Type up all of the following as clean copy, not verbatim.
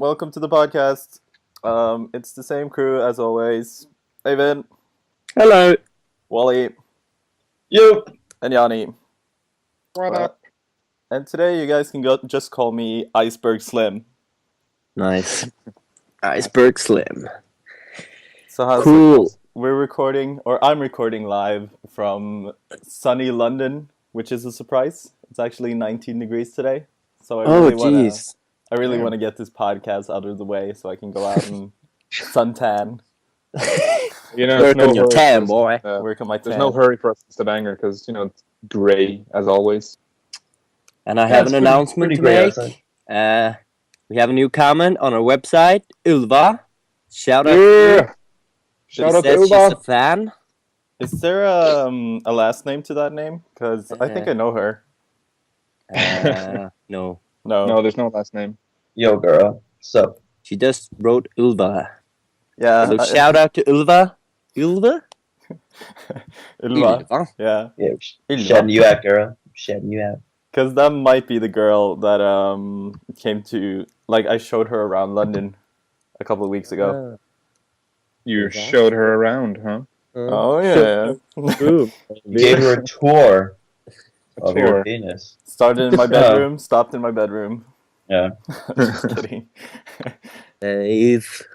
welcome to the podcast. It's the same crew as always. David, Hello. Wally, Yo. and Yanni. What up? And today you guys can just call me Iceberg Slim. Nice. Iceberg Slim. So how's Cool. it? I'm recording live from sunny London, which is a surprise. It's actually 19 degrees today. So Oh, jeez. I really want to get this podcast out of the way so I can go out and suntan. You know, Work on your tan, boy. Work on my tan. There's no hurry for us to Stavanger because it's gray as always. And I have an announcement to make. We have a new comment on our website. Ulva. Shout out. Yeah. Shout out to She's Ulva. a fan. Is there a last name to that name? Because I think I know her. No. No, there's no last name. Yo, girl. So, She just wrote Ulva. Yeah. So shout out to Ulva. Ulva? Ylva. Yeah. yeah, Ylva. shedding you out, girl. Shedding you out. Because that might be the girl that came to, like, I showed her around London a couple of weeks ago. You Is that- showed her around, huh? Oh, yeah. You gave her a tour of tour. your penis. Started in my bedroom, stopped in my bedroom. Yeah. Just kidding. If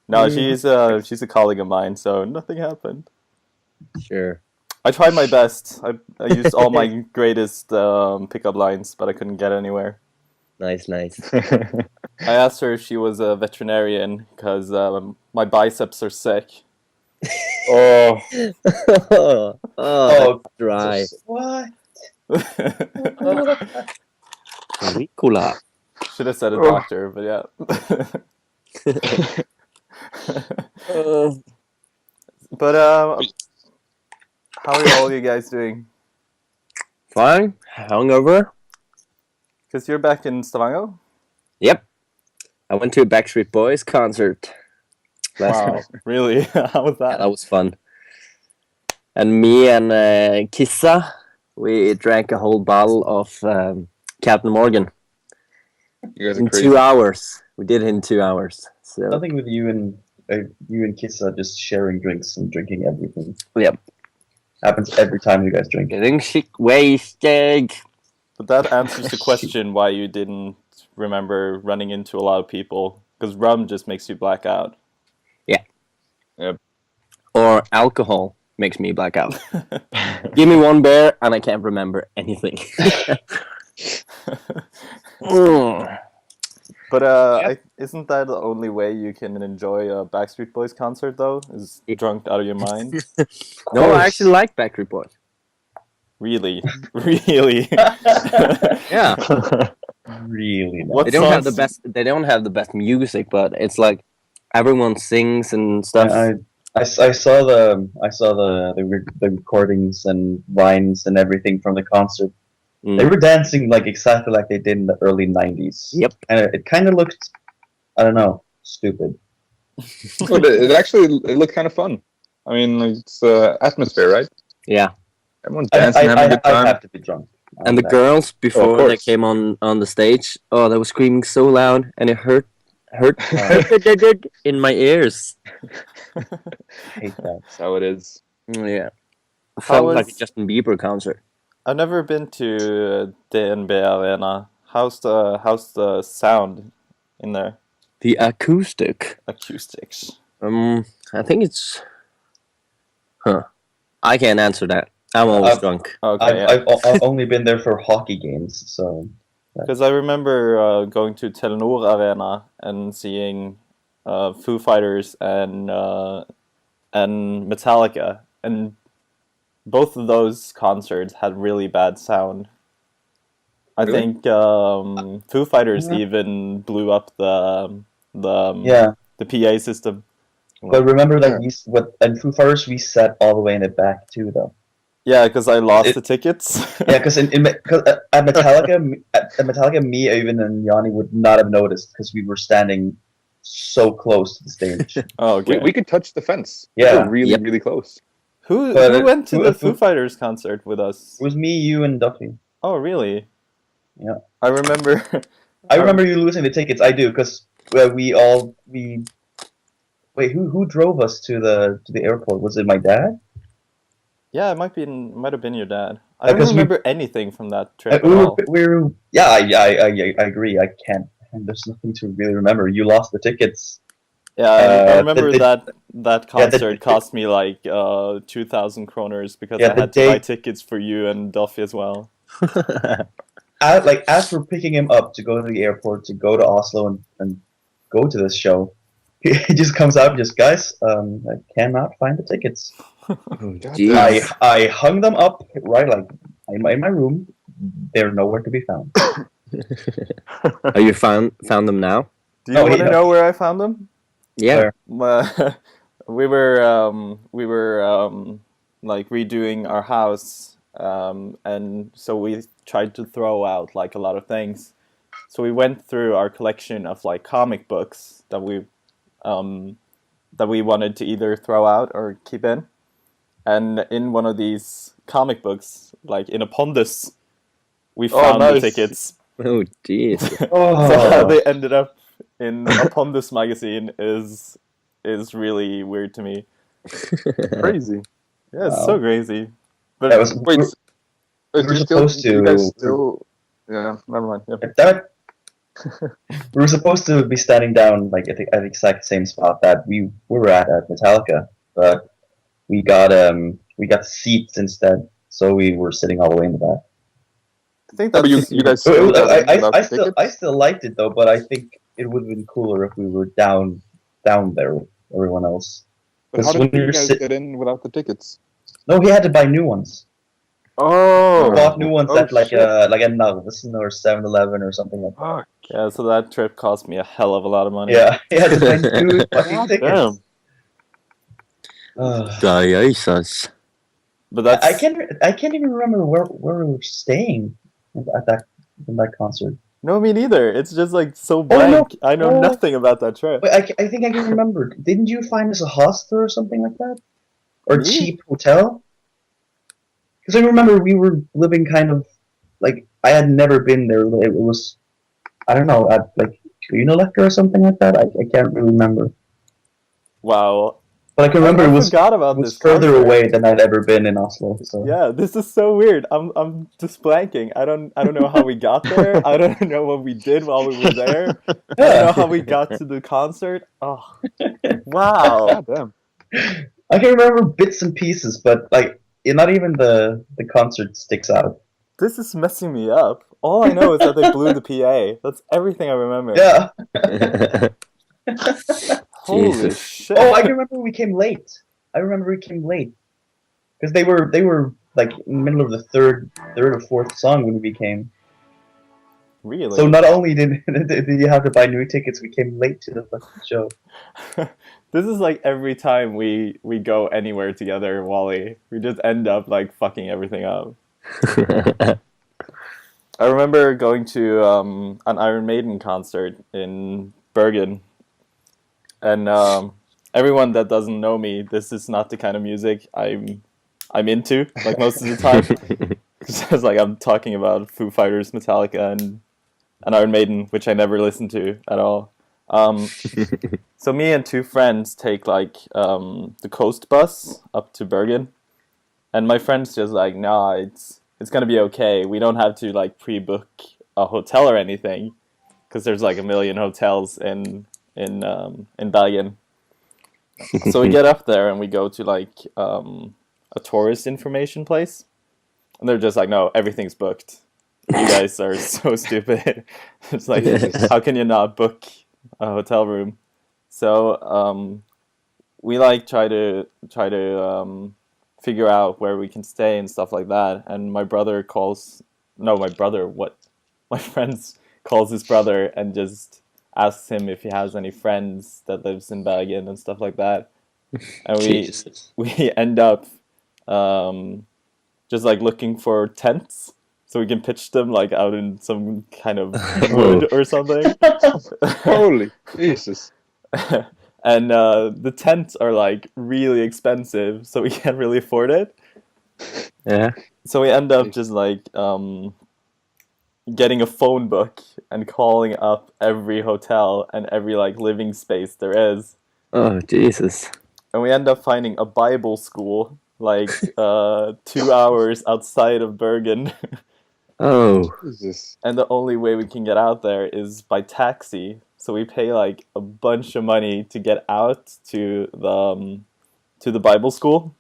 No, she's a colleague of mine, so nothing happened. Sure. I tried my best. I used all my greatest pickup lines, but I couldn't get anywhere. Nice. I asked her if she was a veterinarian because my biceps are sick. Oh, oh, Oh, dry. What? Ricola. Should have said a doctor, but yeah. But how are all you guys doing? Fine. Hungover. Because you're back in Stavanger? Yep. I went to a Backstreet Boys concert last wow. night. Really? How was Yeah, that? that was fun. And me and Kissa, we drank a whole bottle of Captain Morgan You guys are in crazy. 2 hours. We did it in 2 hours. So Nothing with you and Kissa just sharing drinks and drinking everything. Yep. Happens every time you guys drink. getting sick wasted. But that answers the question why you didn't remember running into a lot of people. Because rum just makes you black out. Or alcohol makes me black out. Give me one beer and I can't remember anything. Mm. But isn't that the only way you can enjoy a Backstreet Boys concert, though? Is drunk out of your mind? No, I actually like Backstreet Boys. Really? Really? Yeah. Really not. What They don't have the songs- best. They don't have the best music, but it's like everyone sings and stuff. I saw the recordings and vines and everything from the concert. Mm. They were dancing like exactly like they did in the early 90s. Yep. And it kind of looked, I don't know, stupid. But it looked kind of fun. I mean, it's atmosphere, right? Yeah. Everyone's dancing, having a good I time. have to be drunk. And the girls before they course. came on the stage, they were screaming so loud, and it hurt in my ears. I hate that. That's how it is. Yeah. How Felt like a was- Justin Bieber concert. I've never been to DNB Arena. How's the sound in there? The acoustic. Acoustics. I think it's. I can't answer that. I'm always drunk. Okay, yeah. I've only been there for hockey games, so Because I remember going to Telenor Arena and seeing Foo Fighters and Metallica, and both of those concerts had really bad sound. I Really? think Foo Fighters even blew up the yeah. the PA system. But remember that and Foo Fighters we sat all the way in the back too, though. Yeah, because I lost the tickets. Yeah, because at Metallica, me, Even, and Yanni would not have noticed because we were standing so close to the stage. Oh, okay. We could touch the fence. Yeah. We were really, Yep. really close. Who But went to who- the who- Foo Fighters concert with us? It was me, you, and Duffy. Oh, really? Yeah. I remember I remember you losing the tickets. I do, because we wait. Who drove us to the airport? Was it my dad? Yeah, it might have been your dad. I don't Because remember anything from that trip at we all. yeah. I agree. I can't. And there's nothing to really remember. You lost the tickets. Yeah, I remember that concert the- cost me like 2,000 kroners because Yeah, I the had to buy day- tickets for you and Duffy as well. As we're picking him up to go to the airport, to go to Oslo and go to this show, he just comes out and just, guys, I cannot find the tickets. Jeez. I hung them up right like in my room. They're nowhere to be found. Oh, you found them now? Do you No, want he to knows. know where I found them? Yeah. We were like redoing our house, and so we tried to throw out like a lot of things. So we went through our collection of like comic books that we wanted to either throw out or keep in. And in one of these comic books, like in a pondus, we found the nice. tickets. Oh, jeez. So how they ended up in a pondus magazine is really weird to me. Crazy. Yeah, it's Wow. so crazy. But That was Wait, we do were you supposed do you guys to- still? Yeah, never mind. Yeah. Damn it. We were supposed to be standing down like at the exact same spot that we were at Metallica, but we got seats instead, so we were sitting all the way in the back. I think Yeah, but that's you guys So still got in without I tickets? still liked it though, but I think it would have been cooler if we were down there with everyone else. But how Because when did we you were guys sit- get in without the tickets? No, he had to buy new ones. Oh, Bought new ones at like shit. a Narvesen or 7-Eleven or something like that. Fuck. yeah. So that trip cost me a hell of a lot of money. Yeah, he had to buy new fucking God tickets. damn. Ugh. Jesus. But that's I can't even remember where we were staying at in that concert. no, me neither. It's just like so no. blank. I know Oh. nothing about that trip. Wait, I think I can remember. Didn't you find us a hostel or something like that, or a Me? cheap hotel? Because I remember we were living kind of like I had never been there. It was I don't know at like Grünerløkka or something like that. I can't really remember, Wow. but I can remember I it was forgot about was this further concert. away than I'd ever been in Oslo. So. Yeah, this is so weird. I'm just blanking. I don't know how we got there. I don't know what we did while we were there. I don't know how we got to the concert. Oh, wow. God damn. I can remember bits and pieces, but like not even the concert sticks out. This is messing me up. All I know is that they blew the PA. That's everything I remember. Yeah. Holy Jesus. shit. Oh, I can remember we came late. I remember we came late because they were like in the middle of the third or fourth song when we came. Really? So not only did you have to buy new tickets, we came late to the fucking show. This is like every time we go anywhere together, Wally. We just end up like fucking everything up. I remember going to an Iron Maiden concert in Bergen, and everyone that doesn't know me, this is not the kind of music I'm into. Like most of the time, it's like I'm talking about Foo Fighters, Metallica, and Iron Maiden, which I never listened to at all. So me and two friends take like the coast bus up to Bergen, and my friend's just like, nah, it's gonna be okay. We don't have to like pre-book a hotel or anything, because there's like a million hotels in Bergen. So we get up there and we go to like a tourist information place, and they're just like, no, everything's booked. You guys are so stupid. It's like, how can you not book a hotel room? So we like try to figure out where we can stay and stuff like that. And my friends calls his brother and just asks him if he has any friends that lives in Bergen and stuff like that. And Jesus. we end up just like looking for tents so we can pitch them like out in some kind of wood or something. Holy Jesus. And the tents are like really expensive, so we can't really afford it. Yeah. So we end up just like getting a phone book and calling up every hotel and every like living space there is. Oh, Jesus. And we end up finding a Bible school like 2 hours outside of Bergen. Oh. Jesus. And the only way we can get out there is by taxi. So we pay like a bunch of money to get out to the Bible school.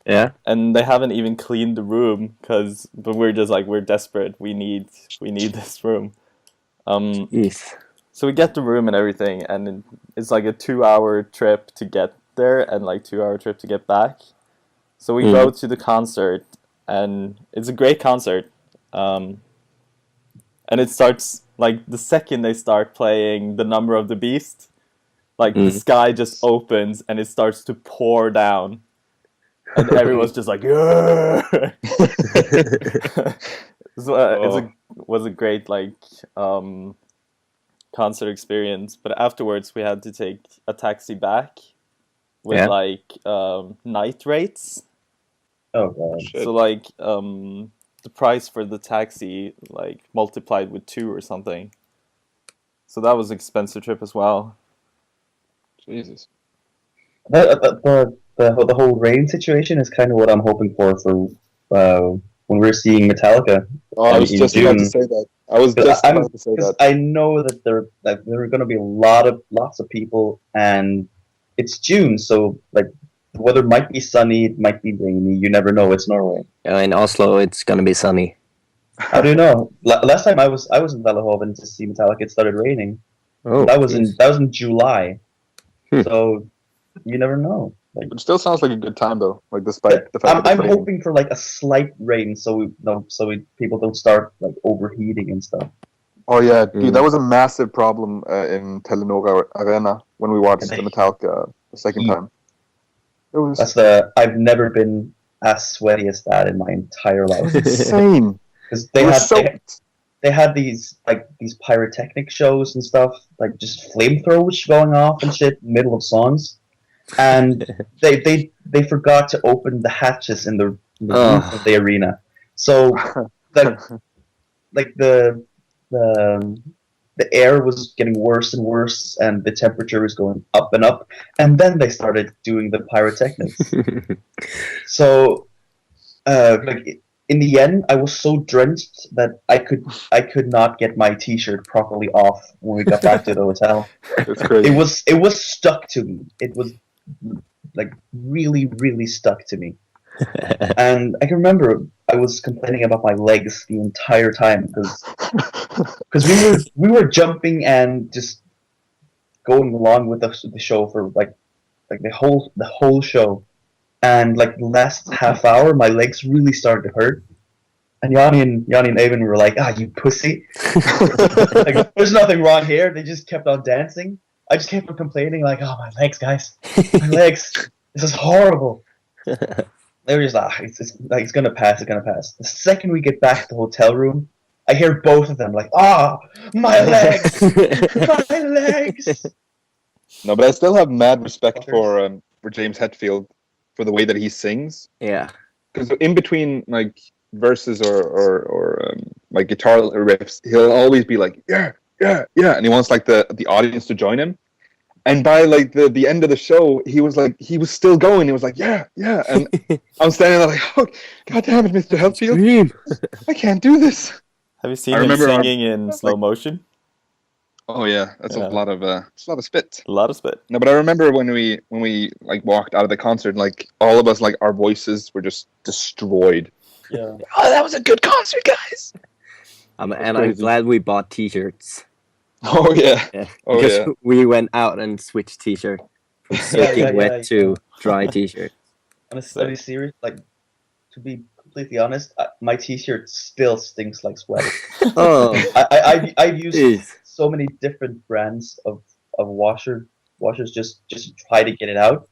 Yeah. And they haven't even cleaned the room but we're just like, we're desperate. We need this room. Jeez. So we get the room and everything, and it's like a 2-hour trip to get there and like 2-hour trip to get back. So we go to the concert, and it's a great concert. And it starts like the second they start playing The Number of the Beast, like the sky just opens and it starts to pour down. And everyone's just like, yeah. So, it was a great like concert experience, but afterwards we had to take a taxi back with like night rates. Oh god. Shit. So like the price for the taxi like multiplied with 2 or something. So that was an expensive trip as well. Jesus. The whole rain situation is kind of what I'm hoping for when we're seeing Metallica. Oh, I was just about to say that. I was just about to say that. I know that there are going to be lots of people, and it's June, so like the weather might be sunny, it might be rainy. You never know. It's Norway. In Oslo, it's gonna be sunny. How do you know? Last time I was in Vallehoven to see Metallica, it started raining. Oh, that was in July. So you never know. Like, It still sounds like a good time though. Like despite the fact I'm hoping for like a slight rain, so people don't start like overheating and stuff. Oh yeah, dude, that was a massive problem in Telenor Arena when we watched the Metallica the second time. It was I've never been as sweaty as that in my entire life. insane. Because they had these pyrotechnic shows and stuff, like just flamethrowers going off and shit in the middle of songs, and they forgot to open the hatches in the roof of the arena, so the air was getting worse and worse, and the temperature was going up and up, and then they started doing the pyrotechnics. So, in the end, I was so drenched that I could not get my T-shirt properly off when we got back to the hotel. It's crazy. It was stuck to me. It was like really, really stuck to me. And I can remember I was complaining about my legs the entire time because we were jumping and just going along with the show for like the whole show, and like the last half hour my legs really started to hurt, and Yanni and Avon were like, you pussy. Like, there's nothing wrong here. They just kept on dancing. I just kept on complaining like, my legs, guys, my legs, this is horrible. They were just it's gonna pass. The second we get back to the hotel room, I hear both of them like, my legs, my legs. No, but I still have mad respect for James Hetfield for the way that he sings. Yeah. Because in between like verses or like guitar riffs, he'll always be like, yeah, and he wants like the audience to join him. And by like the end of the show, he was still going. He was like, yeah, and I'm standing there like, oh, God damn it, Mr. Hetfield, I can't do this. Have you seen him singing in slow motion? Oh yeah, that's a lot of spit. A lot of spit. No, but I remember when we like walked out of the concert, like all of us, like our voices were just destroyed. Yeah. Oh, that was a good concert, guys. And I'm glad we bought T-shirts. Oh yeah. Because we went out and switched T-shirt from soaking wet to dry T-shirt. Honestly, serious, like to be completely honest, my T-shirt still stinks like sweat. I've used so many different brands of washers just to try to get it out.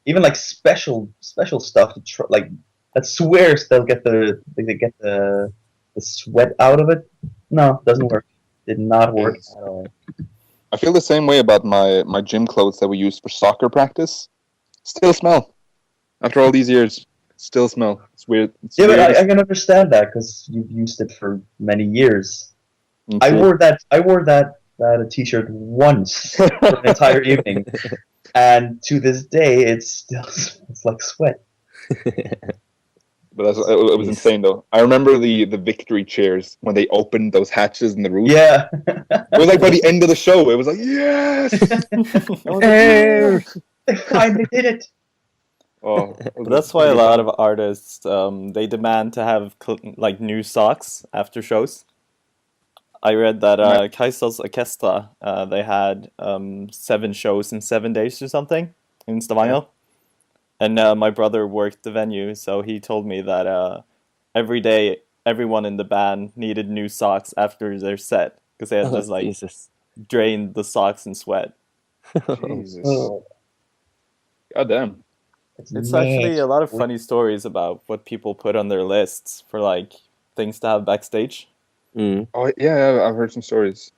Even like special stuff to try, like that swears they'll get the sweat out of it. No, doesn't work. Did not work at all. I feel the same way about my gym clothes that we use for soccer practice. Still smell after all these years. still smell. It's weird. It's Yeah, but weird. I can understand that because you've used it for many years. Mm, I true. wore that t-shirt once for an entire evening, and to this day it still smells like sweat. But it was insane though. I remember the victory cheers when they opened those hatches in the roof. Yeah. It was like by the end of the show, it was like, yes! I was like, Air. They finally did it. Oh, But that's why a lot of artists they demand to have like new socks after shows. I read that Kaiser's Orchestra they had 7 shows in 7 days or something in Stavanger, and my brother worked the venue, so he told me that every day everyone in the band needed new socks after their set because they had just like Jesus. drained the socks in sweat. Jesus. Oh, God damn. It's actually a lot of nasty. funny stories about what people put on their lists for like things to have backstage. Mm. Oh yeah, I've heard some stories.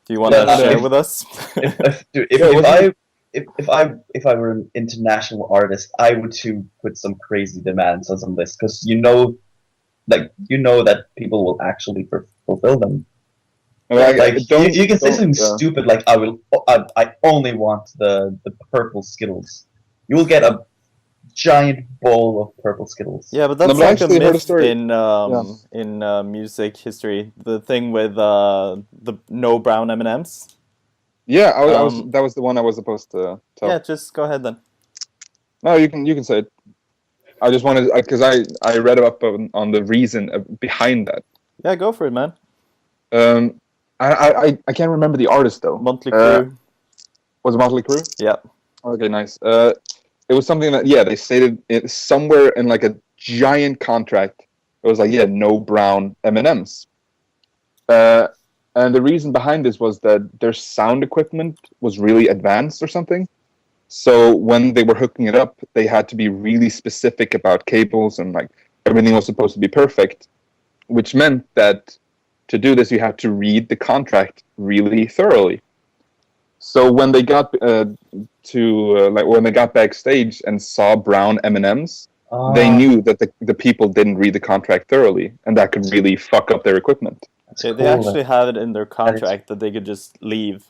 Do you want to Yeah, share if- with us? If I were an international artist, I would too put some crazy demands on some list because you know that people will actually fulfill them. I mean, Like you can say something yeah. stupid like I only want the purple Skittles. You will get a giant bowl of purple Skittles. Yeah, but that's No, but I like a actually heard a myth story. in music history. The thing with the no brown M&Ms. Yeah, I was. Um, That was the one I was supposed to tell. Yeah, just go ahead then. No, you can say it. I just wanted because I read up on the reason behind that. Yeah, go for it, man. I can't remember the artist though. Motley Crue. Was it Motley Crue? Yeah. Okay, nice. It was something that they stated it somewhere in like a giant contract. It was like no brown M&Ms. And the reason behind this was that their sound equipment was really advanced or something. So when they were hooking it up, they had to be really specific about cables and like everything was supposed to be perfect, which meant that to do this, you had to read the contract really thoroughly. So when they got when they got backstage and saw brown M&Ms, they knew that the people didn't read the contract thoroughly, and that could really fuck up their equipment. They actually had it in their contract that they could just leave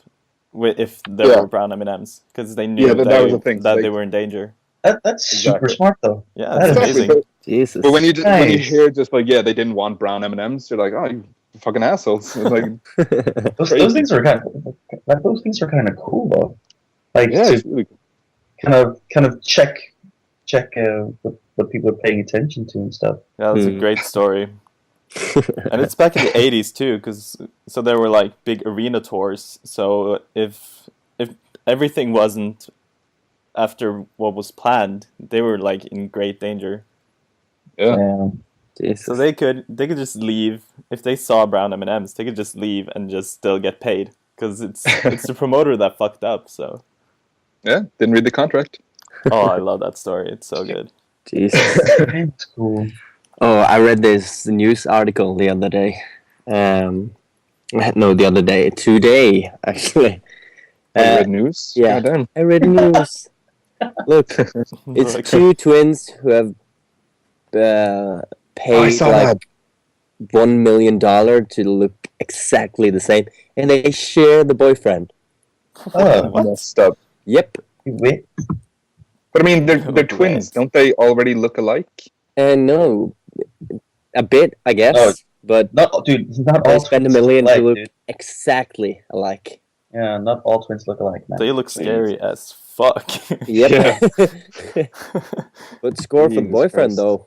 if there Yeah. were brown M&Ms because they knew that was the thing. that Like- they were in danger. That's super Exactly. smart though. Yeah, That it's is amazing. But, Jesus. but when you when you Nice. hear just like they didn't want brown M&Ms, you're like, oh, you fucking assholes. It's like Those crazy. things are kind of cool though. Like yeah, to it's really kind of check what people are paying attention to and stuff. Yeah, that's a great story. And it's back in the 80s too, so there were like big arena tours. So if everything wasn't after what was planned, they were like in great danger. Yeah. Jesus. So they could just leave if they saw brown M&Ms. They could just leave and just still get paid because it's the promoter that fucked up. So didn't read the contract. Uh, I love that story. It's so good. Jesus. That's cool. Oh, I read this news article the other day. No, the other day. Today, actually. Read news. yeah. Goddamn. I read news. Look, it's Like, two twins who have I paid saw like that. $1 million to look exactly the same, and they share the boyfriend. Oh, What? Messed up. Yep. wait. But I mean, they're twins. Right. Don't they already look alike? No, a bit, I guess, Oh, but Not they all spend twins $1 million look to look alike, dude. exactly alike. Yeah, not all twins look alike, man. They look scary as fuck. Yep. But score for the Jesus boyfriend Christ. though.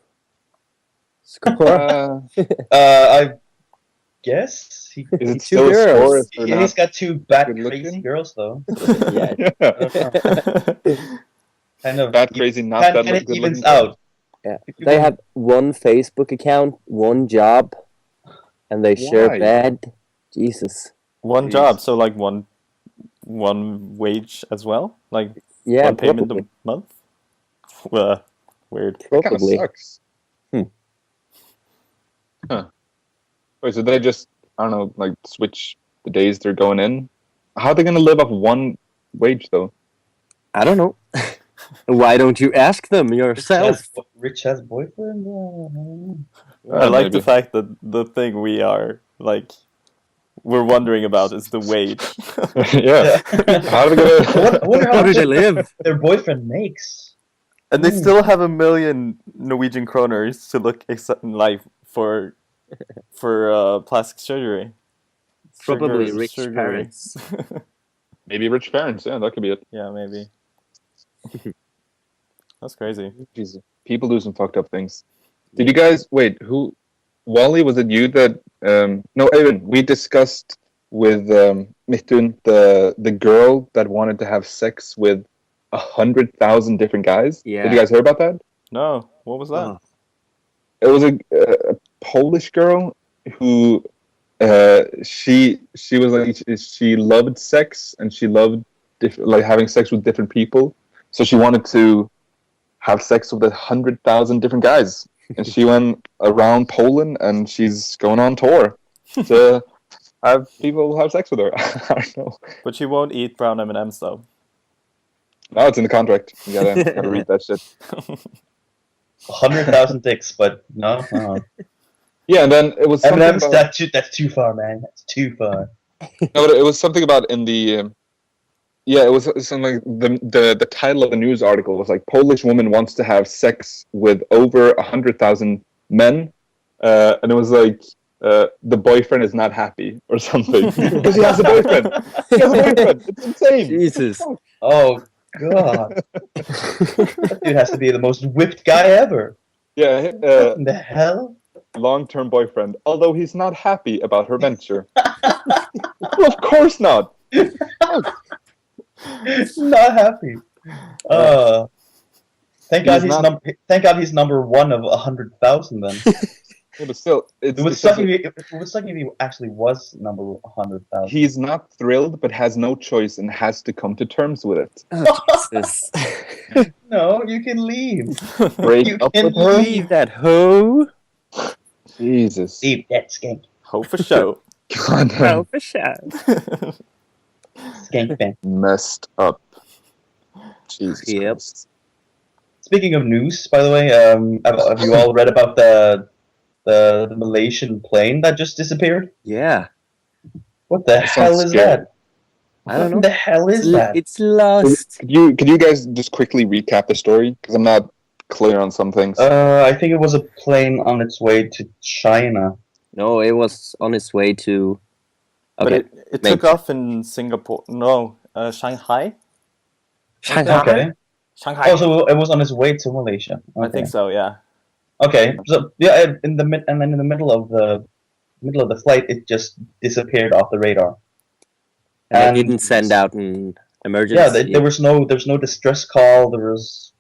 Score. I guess is Two it still a girls. score if they're he's not? got two bad good crazy looking? girls though. Yeah. Yeah. Kind of Bad, crazy, not kind that of good evens looking. out. Yeah. If you They want- have one Facebook account, one job, and they share Why? bed. Jesus. One Jeez. job, so like one wage as well, like Yeah, one payment probably. a month. Weird. That kind of Probably. sucks. Hmm. Huh. Wait, so they just I don't know, like switch the days they're going in? How are they gonna live off one wage though? I don't know. Why don't you ask them yourself? Rich has boyfriend? I like maybe. the fact that the thing we are like we're wondering about is the wage. Yeah. How do we I wonder How how do much they live? their boyfriend makes. And they still have 1 million Norwegian kroners to look in life for plastic surgery. Probably Surgery- rich surgery. parents. Maybe rich parents. Yeah, that could be it. Yeah, maybe. That's crazy. Jesus. People do some fucked up things. Did you guys wait? Who? Wally, was it you that? No, Evan. We discussed with Midtun the girl that wanted to have sex with 100,000 different guys. Yeah. Did you guys hear about that? No, what was that? Oh. It was a Polish girl who she was like she loved sex and she loved like having sex with different people. So she wanted to have sex with 100,000 different guys, and she went around Poland and she's going on tour to have people have sex with her. I don't know. But she won't eat brown M&Ms though. No, it's in the contract. You gotta read that shit. 100,000 dicks, but no. Yeah, and then it was something M&M's, about, that's too far, man. That's too far. no, but it was something about in the yeah, it was something like the title of the news article was like Polish woman wants to have sex with over 100,000 men, and it was like the boyfriend is not happy or something because he has a boyfriend. He has a boyfriend. It's insane. Jesus. Oh, God. That dude has to be the most whipped guy ever. Yeah, What in the hell? long-term boyfriend. Although he's not happy about her venture. Well, of course not. Not happy. Thank God he's number one of 100,000 then. Yeah, but still, It would suck if he actually was number 100,000. he's not thrilled, but has no choice and has to come to terms with it. Oh, Jesus. No, you can leave. Break You up can with her. Leave that hoe. Jesus. Leave that skank. Hope for show. God damn. Oh, for sure. Skank fan. Messed up. Jesus Yep. Christ. Speaking of news, by the way, have you all read about the Malaysian plane that just disappeared? Yeah. What the hell sounds is scary. that? I don't know. What the hell is that? It's lost. Could you guys just quickly recap the story? Because I'm not clear on some things. I think it was a plane on its way to China. No, it was on its way to. But Okay. it took off in Singapore. No, Shanghai? Shanghai. Okay. Shanghai. Oh, so it was on its way to Malaysia. Okay. I think so, yeah. Okay. So yeah, in the middle of the flight, it just disappeared off the radar. And they didn't send out an emergency. Yeah, there's no distress call. There was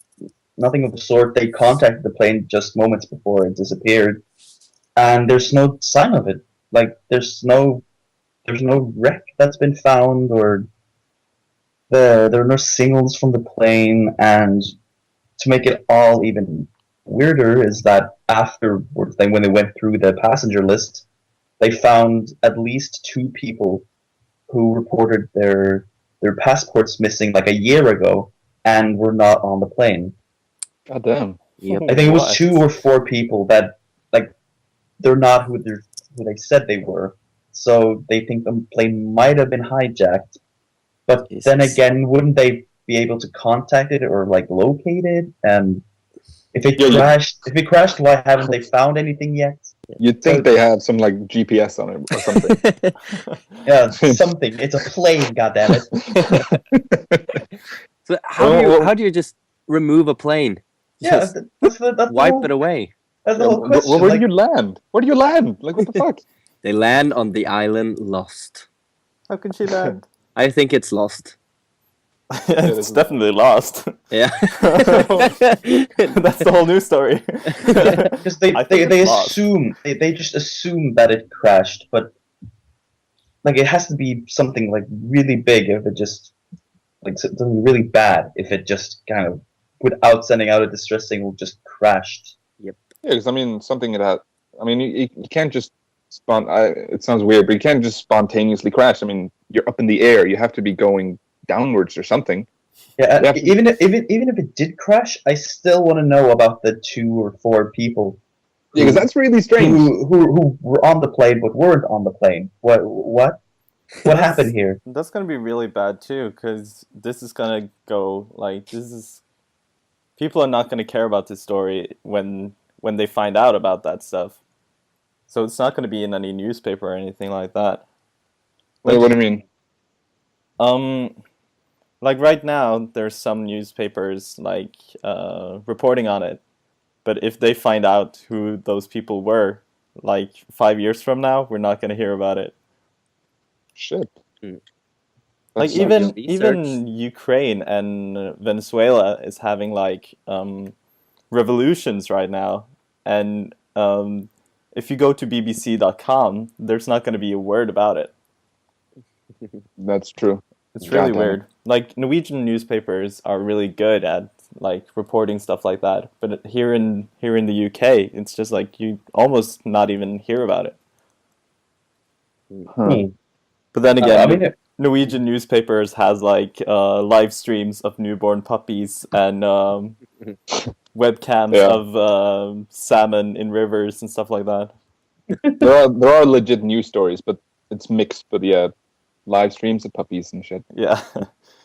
nothing of the sort. They contacted the plane just moments before it disappeared, and there's no sign of it. Like there's no wreck that's been found, or there are no signals from the plane. And to make it all even weirder is that afterwards, when they went through the passenger list, they found at least 2 people who reported their passports missing like a year ago and were not on the plane. God damn. Yep. I think it was What? 2 or 4 people that like they're not who they said they were. So they think the plane might have been hijacked. But then Jesus. again, wouldn't they be able to contact it or like locate it? And if it crashed, why haven't they found anything yet? You'd think they had some like GPS on it or something. Yeah, something. It's a plane, goddammit. So how do you just remove a plane? Yeah, Just that's the wipe whole, it away. that's the whole question. Where like, do you land? Where do you land? Like what the fuck? They land on the island lost. How can she land? I think it's lost. It's definitely lost. Yeah. That's the whole news story. because they I think they it's lost. assume they just assume that it crashed, but like it has to be something like really big if it just like something really bad if it just kind of without sending out a distress signal just crashed. Yeah, because I mean something that had. I mean you can't just it sounds weird, but you can't just spontaneously crash. I mean you're up in the air. You have to be going downwards or something. Yeah, Yeah. even if it did crash, I still want to know about the 2 or 4 people Yeah, because that's really strange. who were on the plane but weren't on the plane. What happened here? That's gonna be really bad too, because this is gonna go like people are not gonna care about this story when they find out about that stuff. So it's not gonna be in any newspaper or anything like that. What do you mean? Like right now, there's some newspapers like reporting on it, but if they find out who those people were, like 5 years from now, we're not gonna hear about it. Shit. Like That even sucks. even Ukraine and Venezuela is having like revolutions right now, and if you go to BBC.com, there's not going to be a word about it. That's true. It's really Goddamn. weird. Like Norwegian newspapers are really good at like reporting stuff like that, but here in the UK, it's just like you almost not even hear about it. Huh. But then again, I mean, Norwegian newspapers has like live streams of newborn puppies and webcams Yeah. of salmon in rivers and stuff like that. There are legit news stories, but it's mixed. But yeah, live streams of puppies and shit. Yeah.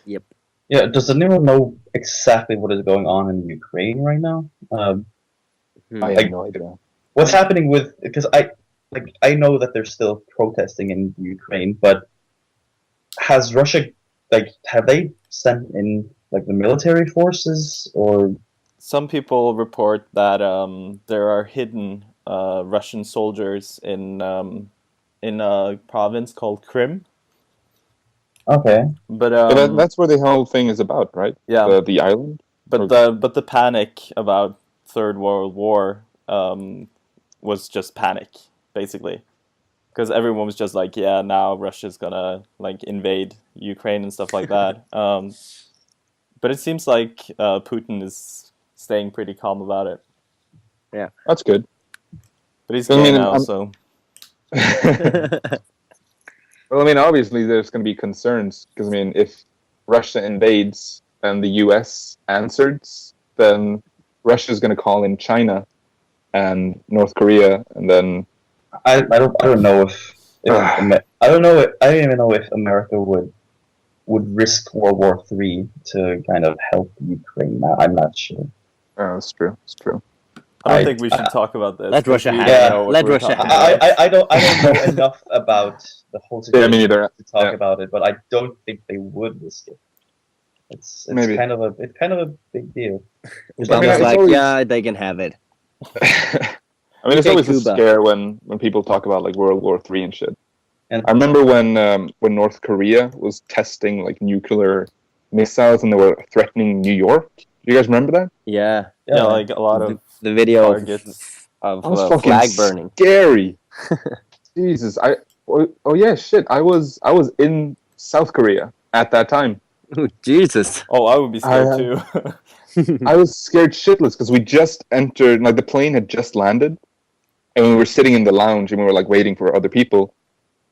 yeah. Does anyone know exactly what is going on in Ukraine right now? I have no idea. What's happening with? Because I know that they're still protesting in Ukraine, but has Russia have they sent in like the military forces or? Some people report that there are hidden Russian soldiers in a province called Crimea. Okay. But That's where the whole thing is about, right? Yeah. The island. But the panic about Third World War was just panic, basically, because everyone was just like, yeah, now Russia's gonna like invade Ukraine and stuff like that. But it seems like Putin is staying pretty calm about it. Yeah, that's good. But he's gay now, so. Well, I mean, obviously there's going to be concerns because I mean, if Russia invades and the U.S. answers, then Russia's going to call in China and North Korea, and then I don't know if I don't even know if America would risk World War III to kind of help Ukraine. I'm not sure. Oh, it's true. It's true. I don't think we should talk about this. Let Russia have it. Let Russia have I don't know enough about the whole situation me neither. to talk about it, but I don't think they would risk it. It's Maybe. kind of a big deal. It's I mean, almost it's like, always- yeah, they can have it. I mean, it's Okay, always Cuba. a scare when people talk about like World War III and shit. And I remember when North Korea was testing like nuclear missiles and they were threatening New York. Do you guys remember that? Yeah, Yeah, like a lot of the video targets. of That was fucking flag burning. scary. Jesus, oh yeah, shit. I was in South Korea at that time. Oh, Jesus. Oh, I would be scared I- too. I was scared shitless because we just entered, like the plane had just landed, and we were sitting in the lounge and we were like waiting for other people.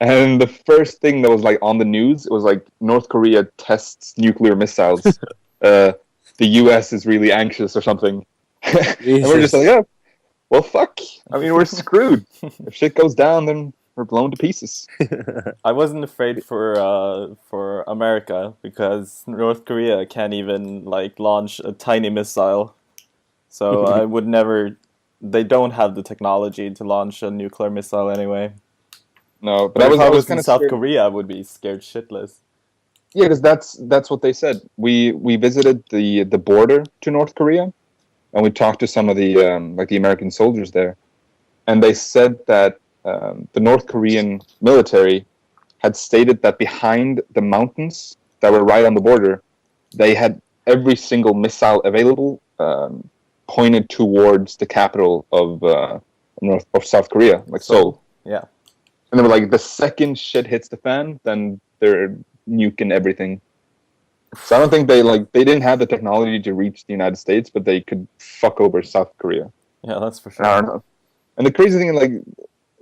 And the first thing that was like on the news, it was like North Korea tests nuclear missiles. The U.S. is really anxious or something. And we're just like, yeah, well, fuck. I mean, we're screwed. If shit goes down, then we're blown to pieces. I wasn't afraid for America because North Korea can't even like launch a tiny missile. So I would never. They don't have the technology to launch a nuclear missile anyway. No, but But if I was kind in of South scared. Korea, I would be scared shitless. Yeah, because that's what they said. We visited the border to North Korea, and we talked to some of the like the American soldiers there, and they said that the North Korean military had stated that behind the mountains that were right on the border, they had every single missile available pointed towards the capital of South Korea, like Seoul. Yeah. And they were like, the second shit hits the fan, then they're nuking everything. So I don't think they didn't have the technology to reach the United States, but they could fuck over South Korea. Yeah, that's for sure. I don't know. And the crazy thing, like,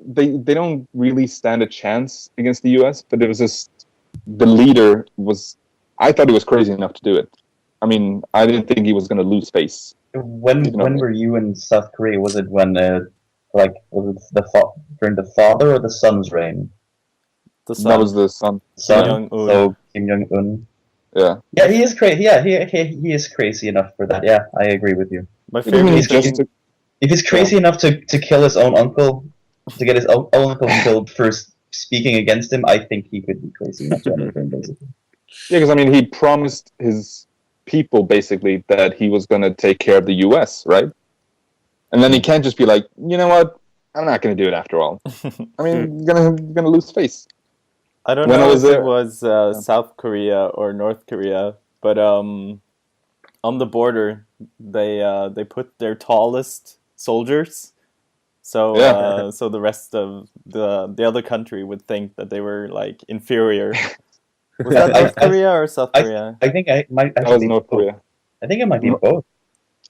they don't really stand a chance against the U.S., but it was just the leader was. I thought he was crazy enough to do it. I mean, I didn't think he was going to lose face. When were you in South Korea? Was it when was it during the father or the son's reign? The son. That was the son. Son. Jong-un. So Kim Jong-un. Yeah. Yeah, he is crazy. Yeah, he is crazy enough for that. Yeah, I agree with you. My I mean, favorite. If he's crazy enough to kill his own uncle, to get his own uncle killed for speaking against him, I think he could be crazy enough to anything, basically. Yeah, because I mean, he promised his people basically that he was going to take care of the U.S., right? And then he can't just be like, you know what? I'm not going to do it after all. I mean, you're gonna lose face. I don't know if it was South Korea or North Korea, but on the border they put their tallest soldiers, so so the rest of the other country would think that they were like inferior. Was that North Korea or South Korea? I think I might. That was North Korea. I think it might be both.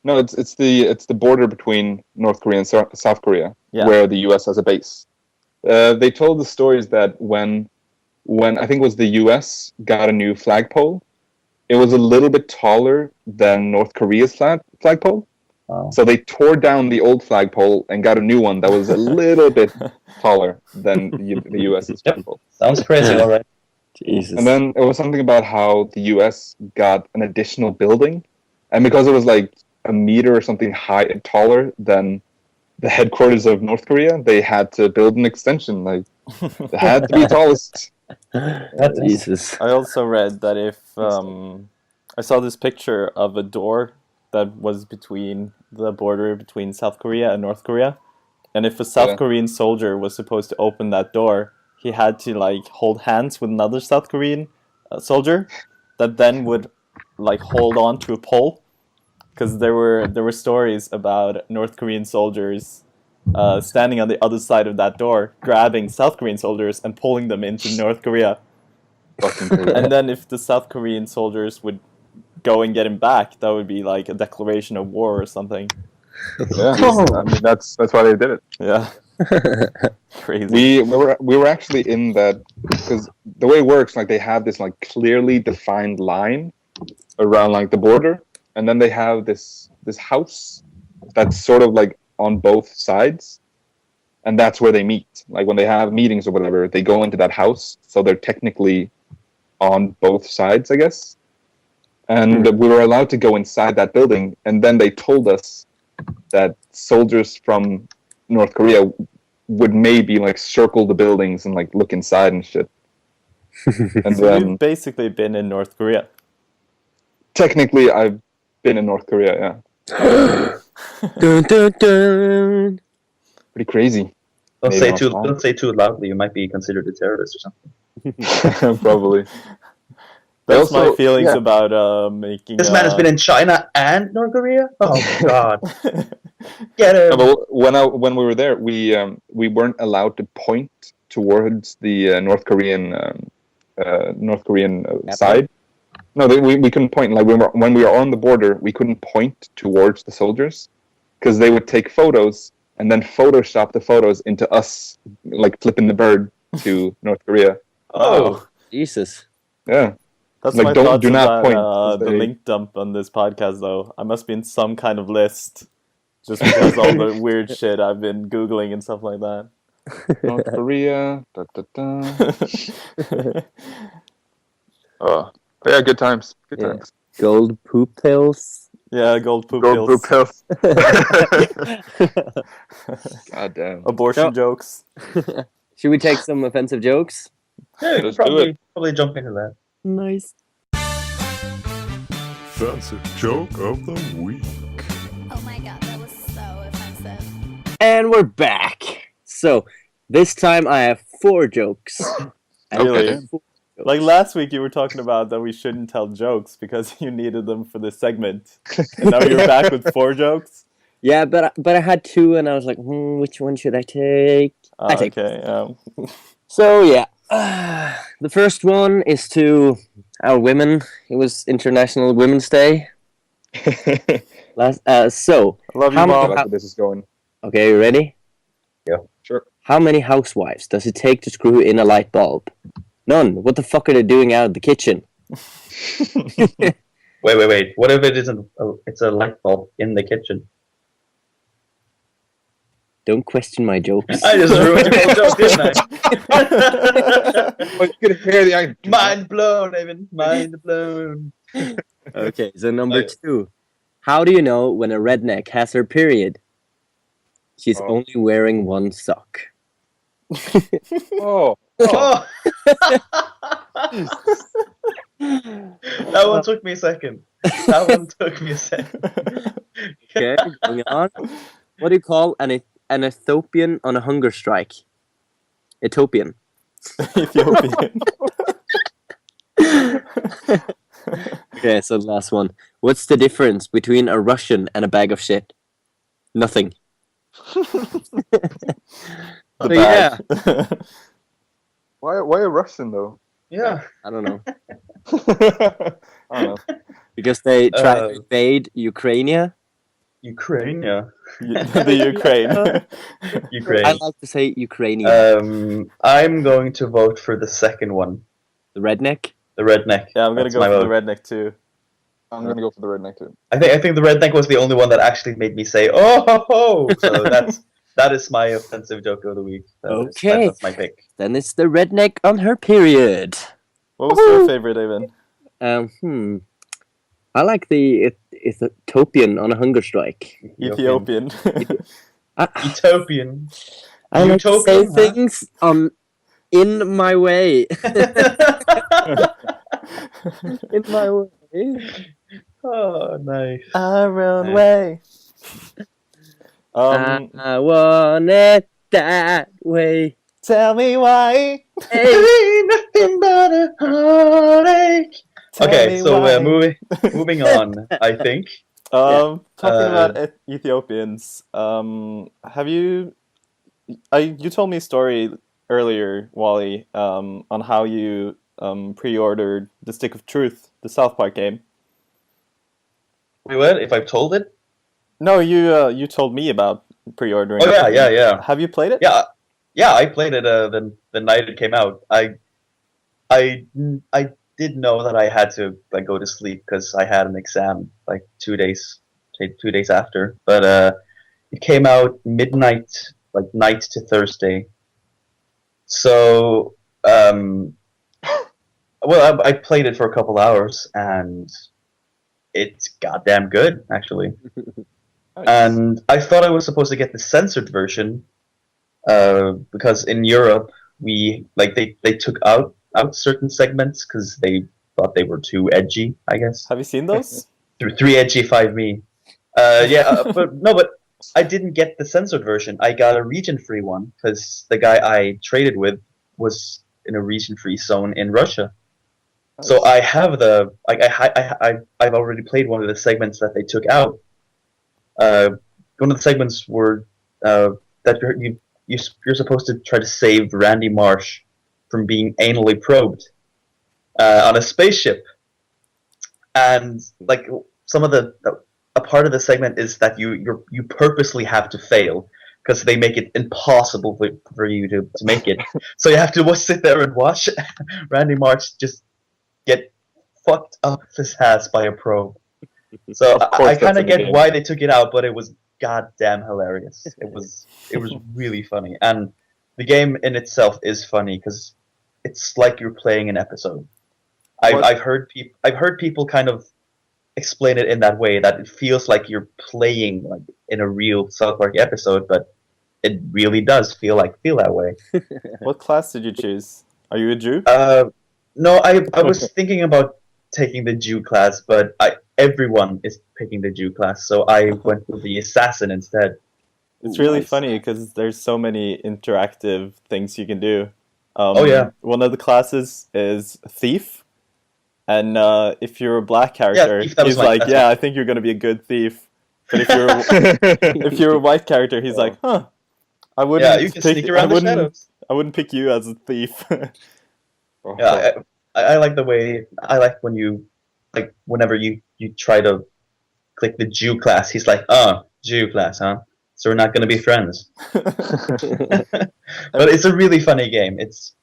No, it's the border between North Korea and South Korea, where the U.S. has a base. They told the stories that when I think it was the U.S. got a new flagpole, it was a little bit taller than North Korea's flagpole. Oh. So they tore down the old flagpole and got a new one that was a little bit taller than the U.S.'s flagpole. Sounds crazy, all right. Jesus. And then it was something about how the U.S. got an additional building, and because it was like a meter or something taller than the headquarters of North Korea, they had to build an extension. Like, it had to be tallest. Jesus. I also read that if I saw this picture of a door that was between the border between South Korea and North Korea, and if a South Korean soldier was supposed to open that door, he had to like hold hands with another South Korean soldier that then would like hold on to a pole, because there were stories about North Korean soldiers standing on the other side of that door, grabbing South Korean soldiers and pulling them into North Korea. And then if the South Korean soldiers would go and get him back, that would be like a declaration of war or something. Yeah, I mean that's why they did it. Yeah. Crazy. We were actually in that, because the way it works, like they have this like clearly defined line around like the border, and then they have this house that's sort of like on both sides, and that's where they meet. Like when they have meetings or whatever, they go into that house, so they're technically on both sides, I guess. And we were allowed to go inside that building, and then they told us that soldiers from North Korea would maybe like circle the buildings and like look inside and shit. And so you've basically been in North Korea. Technically, I've been in North Korea, yeah. Dun, dun, dun. Pretty crazy. Don't say too loudly. You might be considered a terrorist or something. Probably. That's also, my feelings about making. This man has been in China and North Korea. Oh God! Get him. No, but when we were there, we weren't allowed to point towards the North Korean side. No, we couldn't point. Like when we were on the border, we couldn't point towards the soldiers, because they would take photos and then Photoshop the photos into us, like flipping the bird to North Korea. Oh, Jesus! Yeah. That's like, my do thoughts not about the link dump on this podcast, though. I must be in some kind of list, just because all the weird shit I've been Googling and stuff like that. North Korea. Oh, yeah, good times. Good times. Gold poop pills. Yeah, gold poop pills. God damn. Abortion jokes. Should we take some offensive jokes? Yeah, let's do it. Probably jump into that. Nice. Offensive joke of the week. Oh my god, that was so offensive. And we're back. So this time I have 4 jokes. Really? Like last week you were talking about that we shouldn't tell jokes because you needed them for this segment. And now you're back with 4 jokes? Yeah, but I had 2 and I was like, which one should I take? I take okay. So yeah. The first one is to our women. It was International Women's Day. So I love you, I Mom. like where this is going. Okay, you ready? Yeah, sure. How many housewives does it take to screw in a light bulb? None. What the fuck are they doing out of the kitchen? Wait. What if it isn't? It's a light bulb in the kitchen. Don't question my jokes. I just ruined your whole joke, didn't I? But you could hear the eye. Mind blown, Evan. Mind blown. Okay, so number 2. How do you know when a redneck has her period? She's only wearing one sock. Oh. Oh. That one took me a second. Okay, going on. What do you call an Ethiopian on a hunger strike? Ethiopian. Ethiopian. Okay, so the last one. What's the difference between a Russian and a bag of shit? Nothing. The Yeah. bag. Why a Russian though? Yeah. I don't know. I don't know. Because they tried to invade Ukraine. Ukraine, yeah. The Ukraine. Ukraine. I like to say Ukrainian. I'm going to vote for the second one. The redneck? The redneck. Yeah, I'm gonna That's go my for the vote. redneck too. I'm gonna go for the redneck too. I think the redneck was the only one that actually made me say, "Oh ho ho!" So that is my offensive joke of the week. Okay. That's my pick. Then it's the redneck on her period. What was your favorite, Evan? I like the Ethiopian on a hunger strike. Ethiopian. Utopian. I like to say Utopian, huh? things in my way. In my way. Oh, nice. Our own Yeah. way. I want it that way. Tell me why. Ain't nothing but a heartache. Tell Okay, me so why. moving on. I think. Talking Uh, about Ethiopians, have you? You told me a story earlier, Wally, on how you pre-ordered the Stick of Truth, the South Park game. Wait, what? If I've told it? No, you told me about pre-ordering. Oh it. yeah. Have you played it? Yeah. I played it the night it came out. I did know that I had to like go to sleep because I had an exam like 2 days after. But it came out midnight, like night to Thursday. So well, I played it for a couple hours and it's goddamn good actually. Nice. And I thought I was supposed to get the censored version because in Europe they took out certain segments because they thought they were too edgy, I guess. Have you seen those? Three edgy 5 me. But I didn't get the censored version. I got a region-free one because the guy I traded with was in a region-free zone in Russia. So I have I've already played one of the segments that they took out. One of the segments were that you're supposed to try to save Randy Marsh from being anally probed on a spaceship, and like some of a part of the segment is that you purposely have to fail because they make it impossible for you to make it. So you have to sit there and watch Randy Marsh just get fucked up his ass by a probe. So I kind of get why they took it out, but it was goddamn hilarious. It was really funny, and the game in itself is funny because it's like you're playing an episode. I've heard people kind of explain it in that way, that it feels like you're playing like in a real South Park episode, but it really does feel that way. What class did you choose? Are you a Jew? No, I was thinking about taking the Jew class, but everyone is picking the Jew class, so I went with the assassin instead. It's really Nice. funny because there's so many interactive things you can do. Oh, yeah. One of the classes is thief, and if you're a black character, Thief, that was he's mine, like, that's "Yeah, mine. I think you're gonna be a good thief." But if you're a white character, he's like, "Huh, I wouldn't Yeah, you can sneak around the shadows. I wouldn't pick you as a thief." Yeah, I like the way when you whenever you try to click the Jew class, he's like, Jew class, huh? So we're not gonna be friends. But it's a really funny game. It's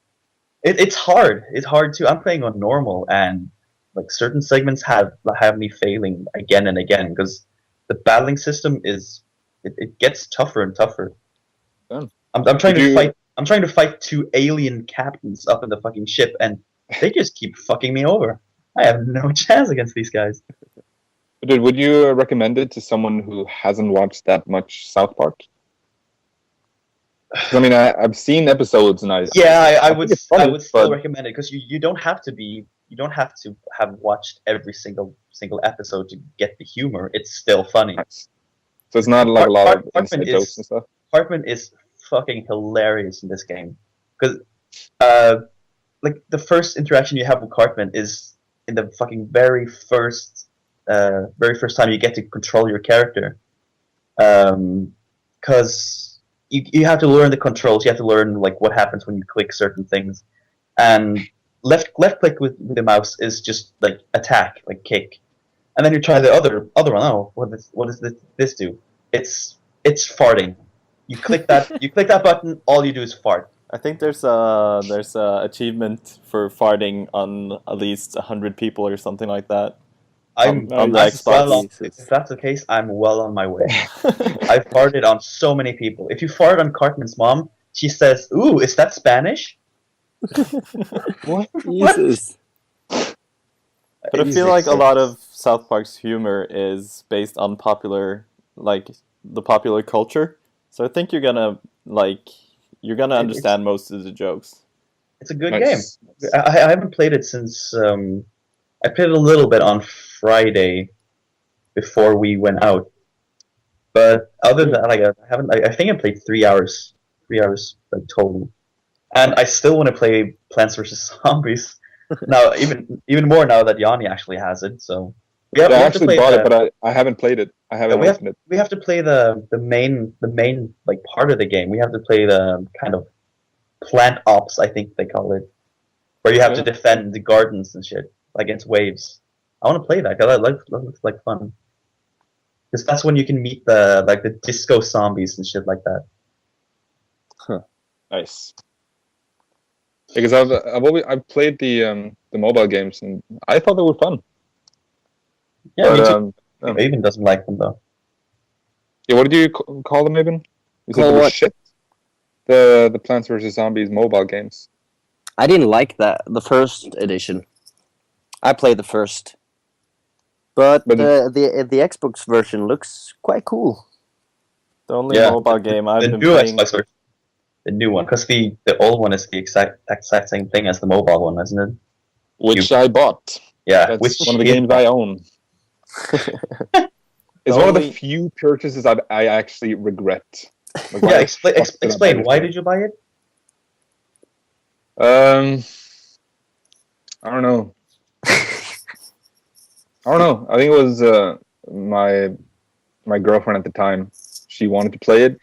hard. It's hard too. I'm playing on normal, and like certain segments have me failing again and again because the battling system it gets tougher and tougher. Yeah. I'm trying Did to you- fight. I'm trying to fight 2 alien captains up in the fucking ship, and they just keep fucking me over. I have no chance against these guys. Dude, would you recommend it to someone who hasn't watched that much South Park? 'Cause, I mean, I've seen episodes, and I I think would it's funny, I would still but- recommend it because you don't have to have watched every single episode to get the humor. It's still funny. So it's not like a lot of Parkman inside jokes and stuff. Parkman is fucking hilarious in this game because like the first interaction you have with Cartman is in the fucking very first time you get to control your character, because you have to learn the controls. You have to learn like what happens when you click certain things, and left click with the mouse is just like attack, like kick, and then you try the other one. Oh, what does this do? It's farting. You click that button. All you do is fart. I think there's a achievement for farting on at least 100 people or something like that. On the Xbox. If that's the case, I'm well on my way. I've farted on so many people. If you fart on Cartman's mom, she says, "Ooh, is that Spanish?" What? Jesus. But I feel like a lot of South Park's humor is based on the popular culture. So I think you're gonna understand most of the jokes. It's a good Nice. game. I haven't played it since I played it a little bit on Friday before we went out. But other than that, like I haven't. I think I played 3 hours like total, and I still want to play Plants vs Zombies now. Even more now that Yanni actually has it. So we I have to actually play bought it, but I haven't played it. I haven't we have, opened it. we have to play the main like part of the game. We have to play the kind of plant ops, I think they call it, where you have to Yeah. defend the gardens and shit against waves. I want to play that because that looks like fun. Because that's when you can meet the disco zombies and shit like that. Nice. Because I've played the mobile games and I thought they were fun. Yeah, me But, too. Raven doesn't like them though. yeah, what did you call them, Eben? You said Call they were what? shit. The Plants vs Zombies mobile games. I didn't like the first edition. I played the first. But But the Xbox version looks quite cool. The only Yeah, mobile game I've The been new playing. Xbox version, the new one, because the old one is the exact same thing as the mobile one, isn't it? Which I bought. Yeah, That's which one of the is- games I own. It's one of the Only- few purchases I actually regret. Like, Yeah, why explain. the fuck did I buy Explain. this Why game? did you buy it? I don't know. I think it was my girlfriend at the time. She wanted to play it.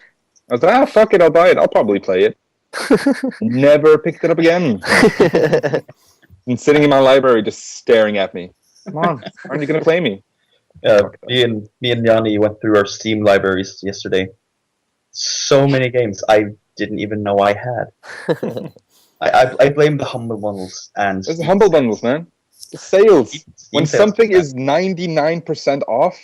I was like, fuck it, I'll buy it. I'll probably play it. Never picked it up again. And sitting in my library, just staring at me. Come on, aren't you gonna play me? Me and Yanni went through our Steam libraries yesterday. So many games I didn't even know I had. I blame the Humble Bundles and There's the Humble Bundles, man. The sales. Steam When sales. something is 99% off,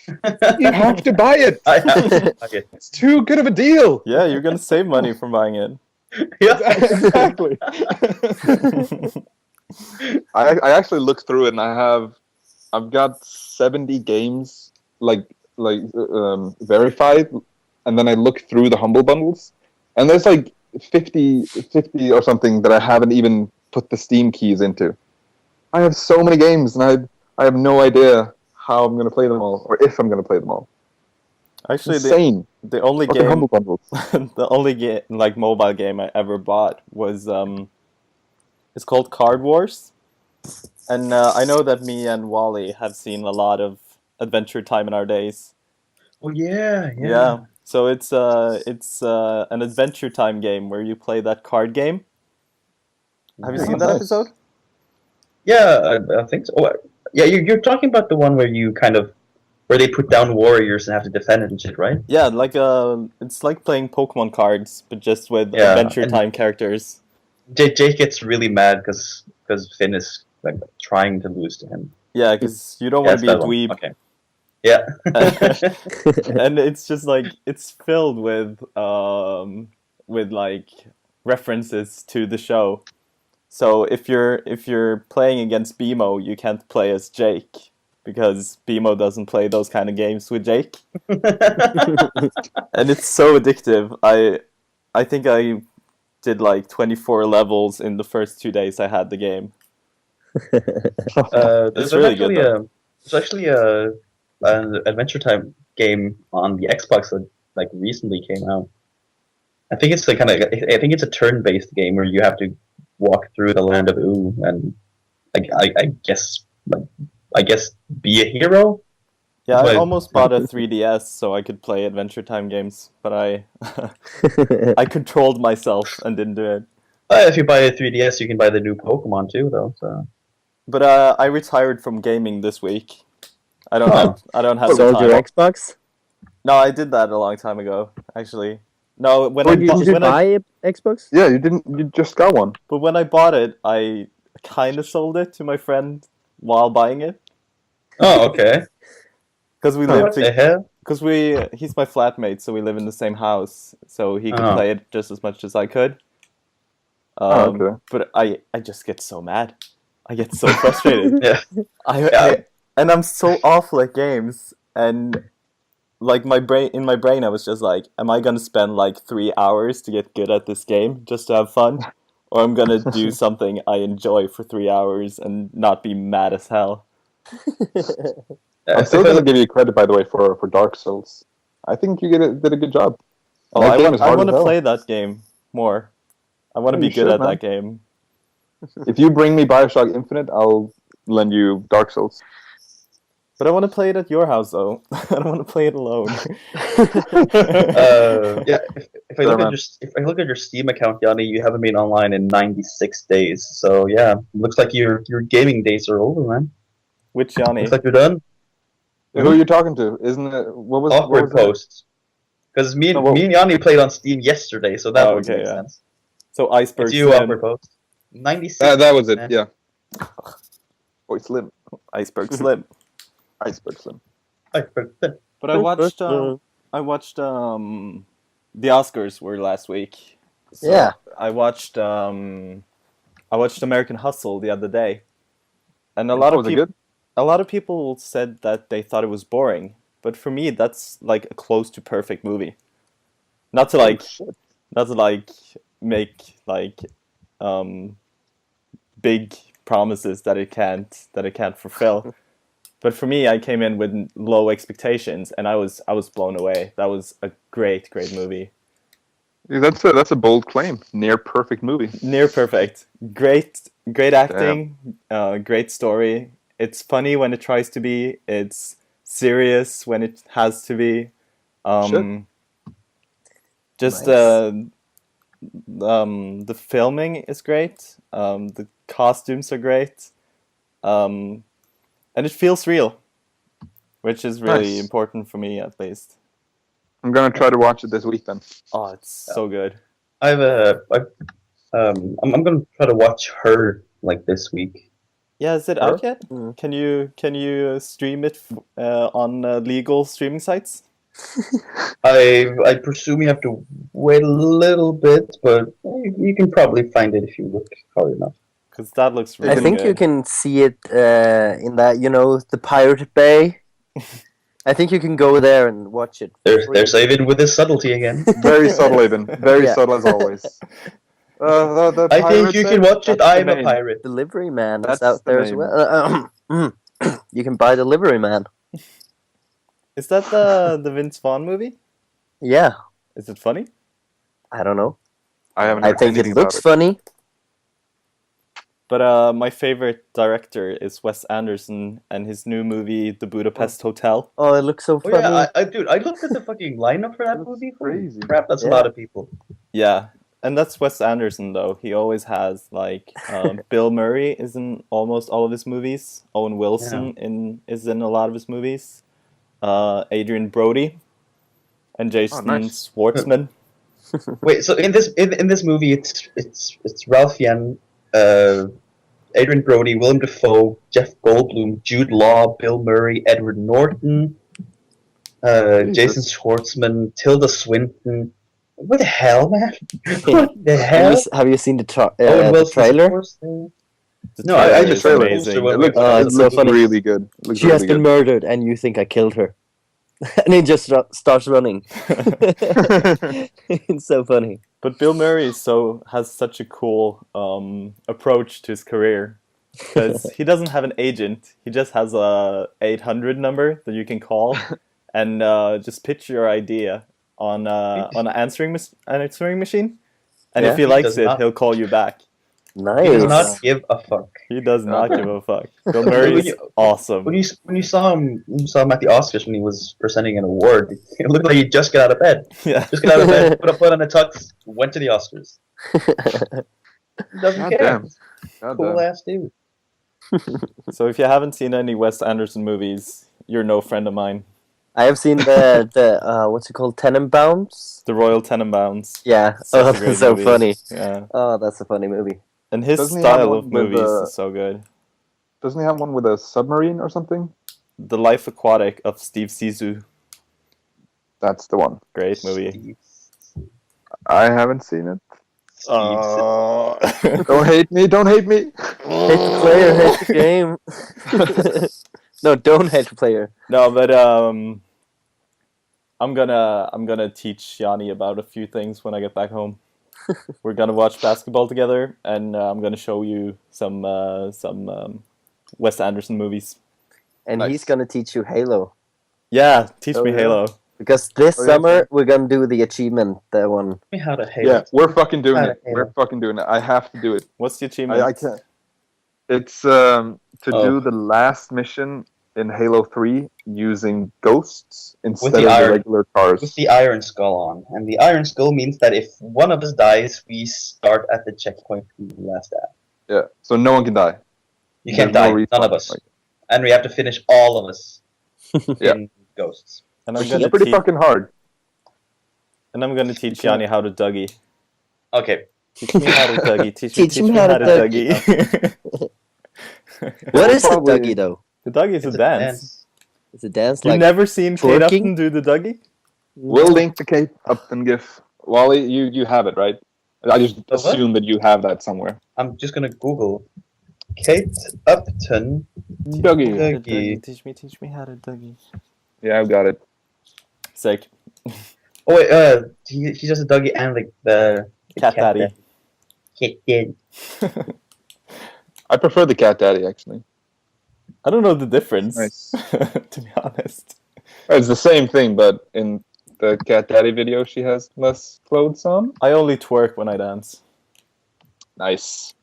you have to buy it. I have to buy it. It's too good of a deal. Yeah, you're gonna save money from buying it. Yeah. Exactly. I actually looked through it and I've got 70 games verified, and then I looked through the Humble Bundles and there's like 50 or something that I haven't even put the Steam keys into. I have so many games and I have no idea how I'm going to play them all or if I'm going to play them all. Actually, Insane. the only Fucking game, Humble Bundles. the only game like mobile game I ever bought was it's called Card Wars, and I know that me and Wally have seen a lot of Adventure Time in our days. Oh yeah. Yeah. So it's an Adventure Time game where you play that card game. Have you Oh, seen that nice. episode? Yeah, I think so. Oh, yeah, you're talking about the one where you kind of where they put down warriors and have to defend it and shit, right? Yeah, it's like playing Pokemon cards, but just with Yeah, Adventure and- Time characters. Jake gets really mad because Finn is like trying to lose to him. Yeah, because you don't want to be a that one. dweeb. Okay. Yeah. And it's just like it's filled with like references to the show. So if you're playing against BMO, you can't play as Jake because BMO doesn't play those kind of games with Jake. And it's so addictive. I think I did like 24 levels in the first 2 days I had the game. There's really good, actually an Adventure Time game on the Xbox that like recently came out. I think it's I think it's a turn-based game where you have to walk through the land of Ooh and I guess be a hero. Yeah, I But- almost bought a 3DS so I could play Adventure Time games, but I I controlled myself and didn't do it. If you buy a 3DS, you can buy the new Pokemon too, though. So But I retired from gaming this week. I don't Huh. have the Sold your time. Xbox? No, I did that a long time ago, actually. No, when Did you when buy an Xbox? Yeah, you just got one. but when I bought it, I kind of sold it to my friend while buying it oh, okay. because we What lived the hell? because he's my flatmate, so we live in the same house, so he could Oh. play it just as much as I could. Okay. But I just get so mad. I get so frustrated. Yeah. And I'm so awful at games, and like in my brain I was just like, am I gonna spend like 3 hours to get good at this game just to have fun, or I'm gonna do something I enjoy for 3 hours and not be mad as hell? I'm still going to give you credit, by the way, for Dark Souls. I think you did a good job. Oh, That I game is hard want as to hell. play that game more. I want to Yeah, be you good should, at man. that game. If you bring me Bioshock Infinite, I'll lend you Dark Souls. But I want to play it at your house though. I don't want to play it alone. Yeah. If I look man. at if I look at your Steam account, Yanni, you haven't been online in 96 days. So yeah, looks like your gaming days are over, man. Which Yanni? Looks like you're done. Who are you talking to? Isn't it? What was Awkward what was posts. Because me Oh, well- and Yanni played on Steam yesterday, so that Oh, would okay, make yeah. sense. So Iceberg It's you, Slim. awkward post. 96. that was it. man. Yeah. Boy, Slim. Iceberg Slim. Iceberg Slim. Awkward. But I watched the Oscars were last week. So Yeah. I watched American Hustle the other day. And a lot of Was it people good? a lot of people said that they thought it was boring, but for me that's like a close to perfect movie. Not to make like big promises that it can't fulfill. But for me, I came in with low expectations, and I was blown away. That was a great movie. Yeah, that's a bold claim. Near perfect movie. Near perfect. Great acting. Great story. It's funny when it tries to be. It's serious when it has to be. Just Nice. the filming is great. The costumes are great. And it feels real, which is really Nice. important for me at least. I'm gonna try to watch it this week then. Oh, it's so good. I'm gonna try to watch Her like this week. Yeah, is it Sure. out yet? Mm. Can you stream it on legal streaming sites? I presume you have to wait a little bit, but you can probably find it if you look hard enough. Because that looks really I think good. you can see it in that, the Pirate Bay. I think you can go there and watch it. They're saving with this subtlety again. Very subtle, Aiden. Very Yeah. subtle as always. The I think pirate you said- can watch it. that's the I'm a name. pirate. Delivery Man is That's out the there as name. well. You can buy Delivery Man. Is that the Vince Vaughn movie? Yeah, Is it funny? I don't know. I haven't. I heard think it anything looks about funny. But my favorite director is Wes Anderson and his new movie, The Budapest Hotel. Oh, it looks so Oh funny. yeah, dude, I looked at the fucking lineup for that That's movie. crazy. Crap, that's a Yeah. lot of people. Yeah, and that's Wes Anderson though. He always has like Bill Murray is in almost all of his movies. Owen Wilson is in a lot of his movies. Adrian Brody and Jason nice. Schwartzman. Wait, so in this movie, it's Ralph Fiennes, Adrian Brody, Willem Dafoe, Jeff Goldblum, Jude Law, Bill Murray, Edward Norton, Jason Schwartzman, Tilda Swinton. What the hell, man? What the hell? Have you seen the Owen Wilson, trailer? of course. The No, I trailer just is saw the amazing. poster when It we looks, were- it's so funny. really good. It looks She really has been good. murdered, and you think I killed her. And he just starts running. It's so funny. But Bill Murray has such a cool approach to his career because he doesn't have an agent. He just has a 800 number that you can call and just pitch your idea on an answering machine. And Yeah. if he He likes does it, not- he'll call you back. He does Nice. not give a fuck. He does not Okay. give a fuck. Bill Murray is awesome. When you saw him at the Oscars when he was presenting an award, it looked like he just got out of bed. Yeah. Just got out of bed, put on a tux, went to the Oscars. He doesn't God care. damn. God Cool damn. ass dude. So if you haven't seen any Wes Anderson movies, you're no friend of mine. I have seen the what's it called, Tenenbaums? The Royal Tenenbaums. Yeah. Such Oh, a great that's so movie. funny. Yeah. Oh, that's a funny movie. And his Doesn't he have style one of with, movies uh, is so good. Doesn't he have one with a submarine or something? The Life Aquatic of Steve Zissou. That's the one. Great movie. I haven't seen it. Oh. Don't hate me. Don't hate me. Hate the player, hate the game. No, don't hate the player. No, but I'm gonna teach Yanni about a few things when I get back home. We're gonna watch basketball together, and I'm gonna show you some Wes Anderson movies. And Nice. he's gonna teach you Halo. Yeah, teach Oh, me yeah. Halo. Because this Oh, yeah, summer sure. we're gonna do the achievement, the one. Me how to hate Yeah, it. we're fucking doing it. Halo. We're fucking doing it. I have to do it. What's the achievement? I can't. It's to Oh. do the last mission in Halo 3 using ghosts instead the of iron- the regular cars. With the Iron Skull on. And the Iron Skull means that if one of us dies, we start at the checkpoint we last at. Yeah, so no one can die. You can't There's no die, none respawn. of us. Like, And we have to finish all of us Yeah. in Ghosts. And I'm which gonna is pretty teach. fucking hard. And I'm gonna teach can't- Yanni how to Dougie. Okay. Teach me how to Dougie. Teach him me how how to to Dougie. What is the Probably- Dougie though? The Dougie is It's a dance. Is it dance You've like never seen Kate twerking? Upton do the Dougie? We'll link the Kate Upton gif. Wally, you have it, right? I just The what? assume that you have that somewhere. I'm just gonna Google Kate Upton. Dougie. Dougie. Teach me how to Dougie. Yeah, I've got it. Sick. Oh wait, he does a Dougie and the Cat Daddy. Cat Daddy. I prefer the Cat Daddy, actually. I don't know the difference, Nice. to be honest. It's the same thing, but in the Cat Daddy video, she has less clothes on. I only twerk when I dance. Nice.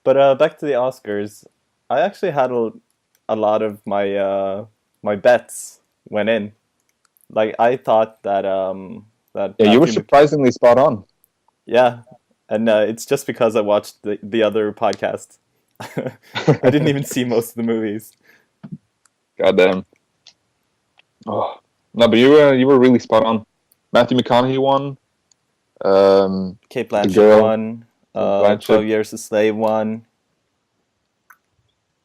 But back to the Oscars, I actually had a lot of my my bets went in. Like I thought that that Yeah, you were Matthew surprisingly spot on. yeah, and it's just because I watched the other podcast. I didn't even see most of the movies. Goddamn. Oh no, but you were really spot on. Matthew McConaughey won. Kate The Blanchett girl. won. Blanchett. 12 Years a Slave won.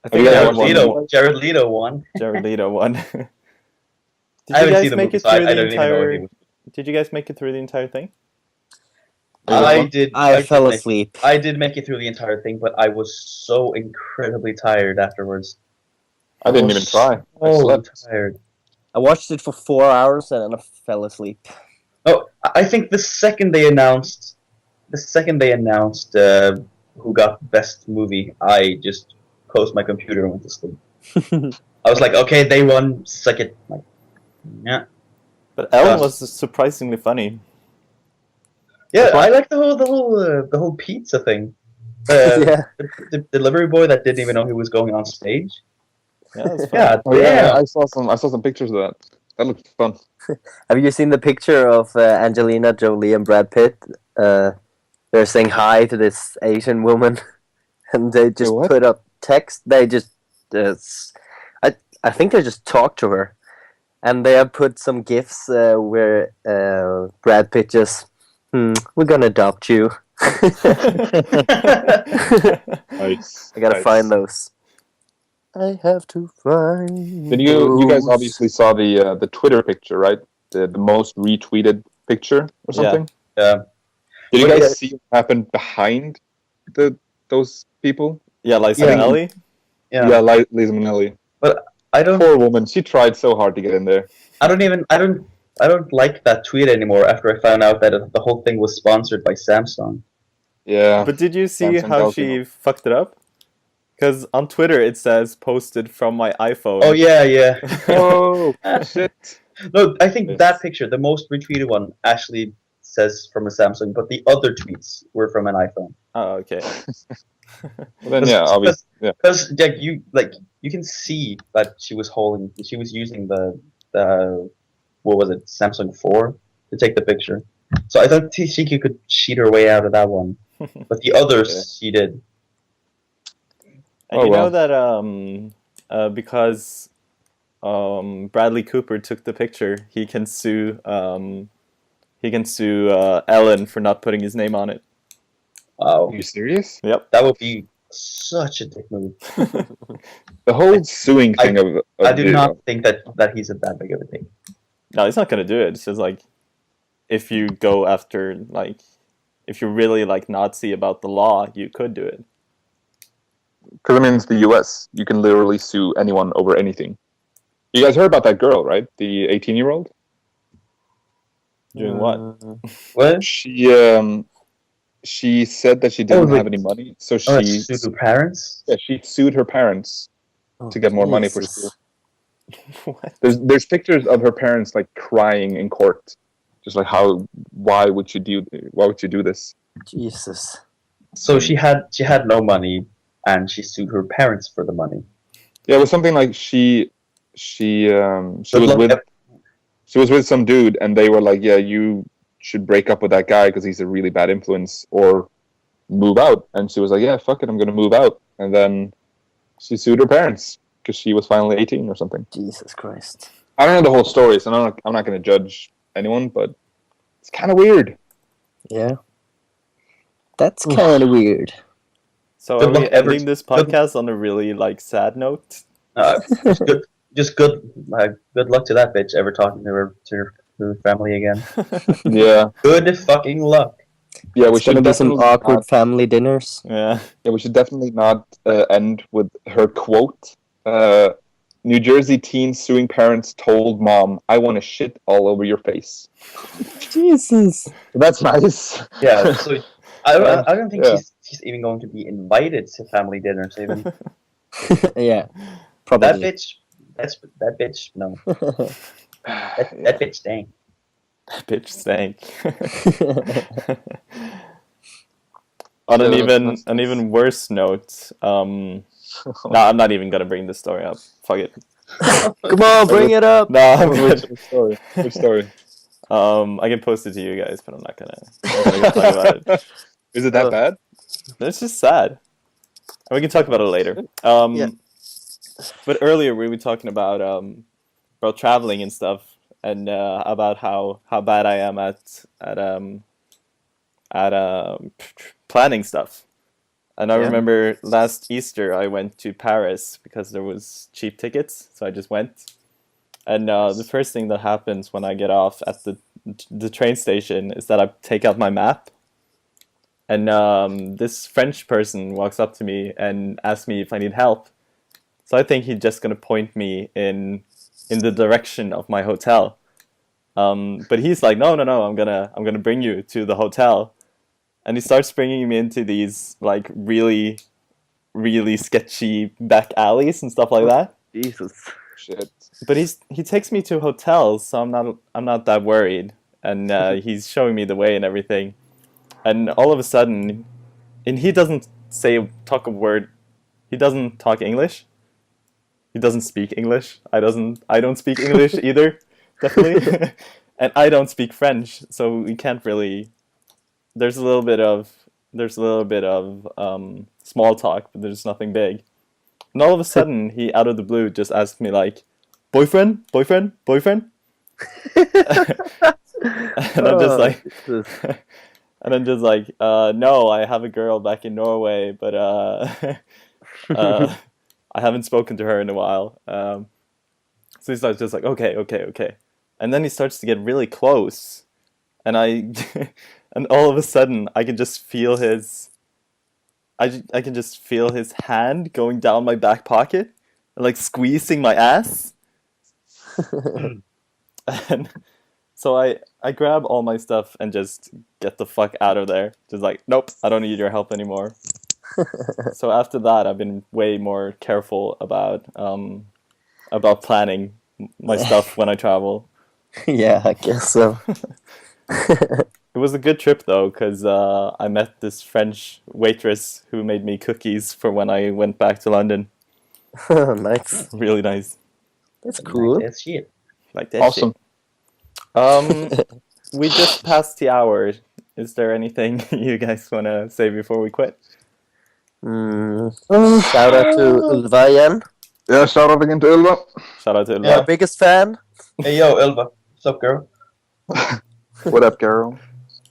I Oh, yeah, Jared one- Leto Jared Leto won. Jared Leto won. Did I you haven't guys seen the make movie, it so I through the don't even know what he entire? was. Did you guys make it through the entire thing? I did. I fell did make- asleep. I did make it through the entire thing, but I was so incredibly tired afterwards. I didn't was even try. I So slept. tired. I watched it for 4 hours and then I fell asleep. Oh, I think the second they announced who got best movie, I just closed my computer and went to sleep. I was like, okay, they won second. Like, yeah, But Ellen was surprisingly funny. yeah. I like the whole pizza thing. Yeah. The delivery boy that didn't even know he was going on stage. Yeah, it was fun. Yeah, Oh yeah, yeah. I saw some pictures of that. That looked fun. Have you seen the picture of Angelina Jolie and Brad Pitt? They're saying hi to this Asian woman, and they just what? put up text. They just, I think they just talked to her, and they have put some gifs where Brad Pitt just, we're gonna adopt you. Nice. I gotta nice. find those. I have to find. Then you guys those. obviously saw the Twitter picture, right? The most retweeted picture or Yeah. something. Yeah. Did you Well, guys yeah. see what happened behind those people? Yeah, Liza Yeah. Minnelli. Yeah. Lisa Minnelli. I don't. Poor woman. She tried so hard to get in there. I don't like that tweet anymore. After I found out that the whole thing was sponsored by Samsung. Yeah. But did you see Samsung how Galaxy she Note. fucked it up? Because on Twitter it says posted from my iPhone. Oh yeah, yeah. Oh shit. No, I think Yes. that picture, the most retweeted one, actually says from a Samsung, but the other tweets were from an iPhone. Oh, okay. Well, then yeah, obviously. Yeah. Because you can see that she was using the what was it, Samsung 4 to take the picture. So I don't think you could cheat her way out of that one. But the others she did. And Oh, you know well. that because Bradley Cooper took the picture, he can sue Ellen for not putting his name on it. Wow. Are you serious? Yep. That would be such a dick move. The whole suing thing of I do the- not think that he's that big of a dick. No, he's not gonna do it. It's just like if you go after if you're really Nazi about the law, you could do it. Because I mean, it's the U.S. You can literally sue anyone over anything. You guys heard about that girl, right? The 18-year-old. Doing what? What? She said that she didn't like- have any money, so Oh, she sued her parents? she sued her parents to get more money for school. What? There's pictures of her parents crying in court, just why would you do this? Jesus. So she had no money, and she sued her parents for the money. Yeah, it was something like she was with some dude, and they were like, yeah, you should break up with that guy because he's a really bad influence, or move out. And she was like, yeah, fuck it, I'm gonna move out. And then she sued her parents because she was finally 18 or something. Jesus Christ. I don't know the whole story, so I'm not going to judge anyone, but it's kind of weird. Yeah. That's kind of weird. So Good are we luck, Everett. ending this podcast on a really sad note? Good luck to that bitch ever talking to her family again. Yeah, Good fucking luck. yeah. We It's gonna should be some definitely awkward not, family dinners. Yeah. yeah, we should definitely not end with her quote. New Jersey teen suing parents told mom, "I want to shit all over your face." Jesus. That's nice. Yeah. So I don't think Yeah. she's even going to be invited to family dinners. Even Yeah. that Probably. bitch. That bitch. No. That bitch stank. Bitch stank. On an even worse note, no, I'm not even gonna bring this story up. Fuck it. Come on, bring it up. No, I'm good. Which story? Which story? I can post it to you guys, but I'm not gonna talk about it. Is it that bad? It's just sad. And we can talk about it later. Yeah. But earlier we were talking about traveling and stuff, and about how bad I am at planning stuff. And I Yeah. remember last Easter I went to Paris because there was cheap tickets, so I just went. And the first thing that happens when I get off at the train station is that I take out my map. And this French person walks up to me and asks me if I need help. So I think he's just gonna point me in the direction of my hotel. But he's like, no, I'm gonna bring you to the hotel. And he starts bringing me into these really, really sketchy back alleys and stuff like that. Jesus. Shit. But he takes me to hotels, so I'm not that worried. And he's showing me the way and everything. And all of a sudden, and he doesn't talk a word. He doesn't talk English. He doesn't speak English. I don't speak English either, definitely. And I don't speak French, so we can't really. There's a little bit of small talk, but there's nothing big. And all of a sudden, he out of the blue just asked me boyfriend. And I'm just like, Jesus. And then just like, no, I have a girl back in Norway, but I haven't spoken to her in a while. So he starts just like, okay. And then he starts to get really close. And and all of a sudden, I can just feel I can just feel his hand going down my back pocket, and like squeezing my ass. And so I grab all my stuff and just get the fuck out of there. Just like, nope, I don't need your help anymore. So after that, I've been way more careful about planning my stuff when I travel. Yeah, I guess so. It was a good trip though, because I met this French waitress who made me cookies for when I went back to London. Nice. Really nice. That's cool. That's shit. Like that Awesome. shit. We just passed the hour. Is there anything you guys want to say before we quit? Shout out to Ulva again. Yeah, shout out again to Ylva. Shout out to Ylva. Our biggest fan. Hey, yo, Elva. What's up, girl? What up, girl?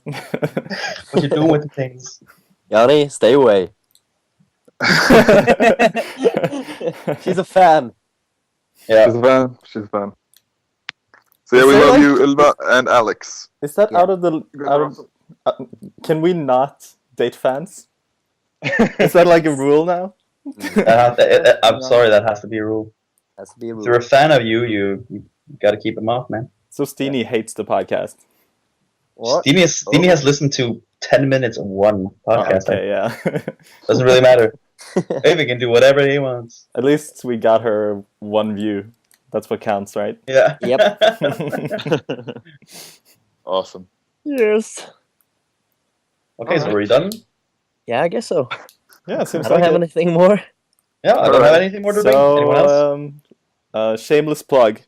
What you doing with the things? Yanni, stay away. She's a fan. Yeah. She's a fan. She's a fan. So yeah, Is we there love like- you, Ylva and Alex. Is that Yeah. out of the... can we not date fans? Is that like a rule now? I'm sorry, that has to be a rule. Has to be a If rule. they're a fan of you, you got to keep them off, man. So Steenie hates the podcast. What? Steamy has listened to 10 minutes of one podcast. Okay, yeah. Doesn't really matter. Maybe can do whatever he wants. At least we got her one view. That's what counts, right? Yeah. Yep. Awesome. Yes. Okay, so we're done? Yeah, I guess so. Yeah, seems I don't like have it. anything more. Yeah, I don't Alright. have anything more to do. Anyone else? So, shameless plug.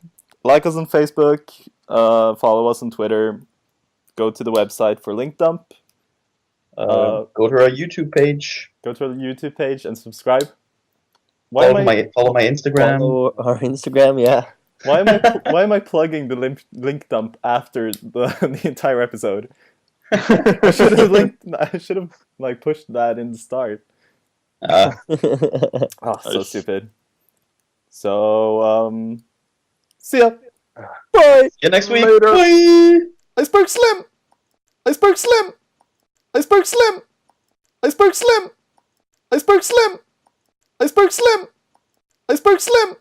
Like us on Facebook. Follow us on Twitter. Go to the website for link dump. Go to our YouTube page. Go to our YouTube page and subscribe. Why am Follow my Instagram. Follow our Instagram, yeah. why am I plugging the link dump after the entire episode? I should have like pushed that in the start. Oh, so Nice. stupid. So see ya. Bye. See you next week. Later. Bye. Iceberg Slim. Iceberg Slim. Iceberg Slim. Iceberg Slim. Iceberg Slim. Iceberg Slim. Iceberg Slim.